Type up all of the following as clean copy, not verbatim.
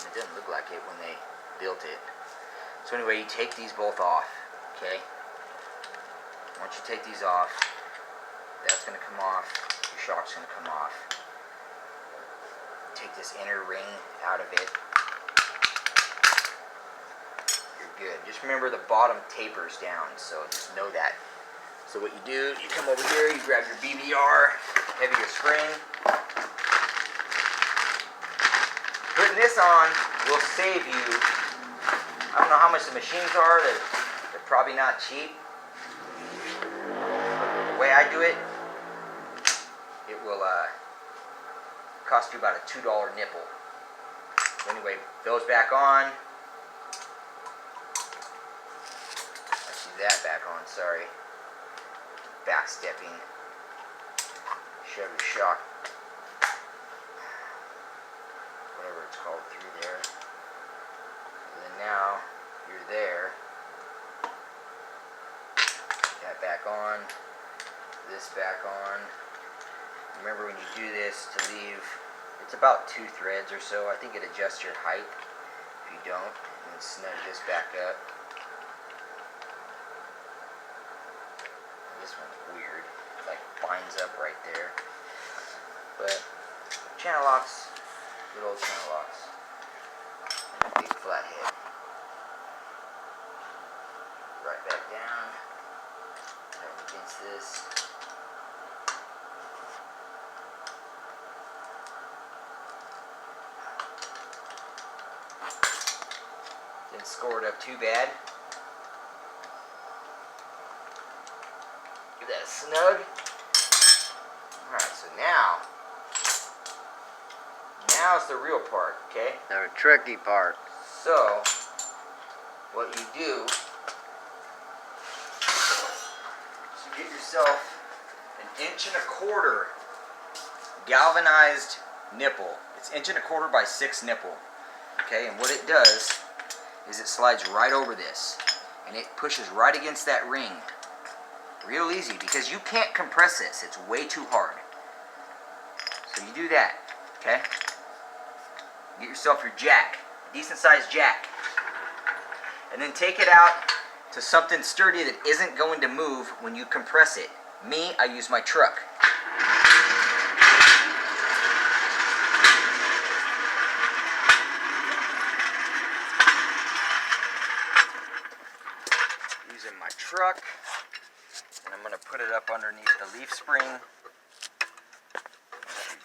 and it didn't look like it when they built it. So anyway, you take these both off, okay? Once you take these off, that's going to come off, your shock's going to come off. Take this inner ring out of it. You're good. Just remember the bottom tapers down, so just know that. So what you do, you come over here, you grab your BBR, heavier spring. Putting this on will save you, I don't know how much the machines are, they're probably not cheap. The way I do it, it will cost you about a $2 nipple. So anyway, those back on. Actually, that back on, sorry. Back stepping. Shove your shock, whatever it's called, through there. And then now, you're there. That back on. This back on. Remember when you do this to leave, it's about 2 threads or so. I think it adjusts your height. If you don't, then snug this back up. This one's weird. It like binds up right there. But channel locks, good old channel locks. Big flat head. Right back down. Right against this. Didn't score it up too bad. Get that snug. Alright, so now's the real part, okay? The tricky part. So, what you do is you get yourself an 1.25" galvanized nipple. It's 1.25" by 6 nipple. Okay, and what it does is it slides right over this and it pushes right against that ring. Real easy, because you can't compress this. It's way too hard. So you do that, okay? Get yourself your jack, decent sized jack. And then take it out to something sturdy that isn't going to move when you compress it. Me, I use my truck. Using my truck, and I'm going to put it up underneath the leaf spring.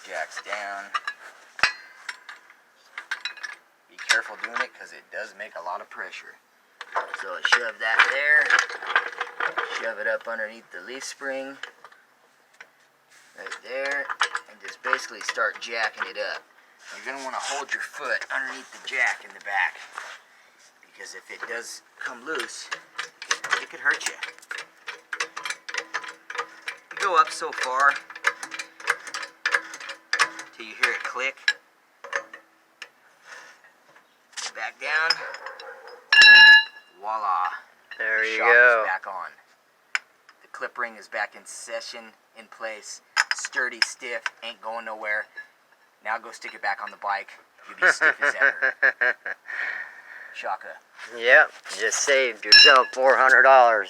Jack's down. Be careful doing it because it does make a lot of pressure. So I shove that there, shove it up underneath the leaf spring, right there, and just basically start jacking it up. You're going to want to hold your foot underneath the jack in the back, because if it does come loose, it could hurt you. You go up so far till you hear it click. Back down. Voila. There the you shock go. is back on. The clip ring is back in session, in place, sturdy, stiff, ain't going nowhere. Now go stick it back on the bike. You'll be stiff as ever. Shaka. Yep, you just saved yourself $400.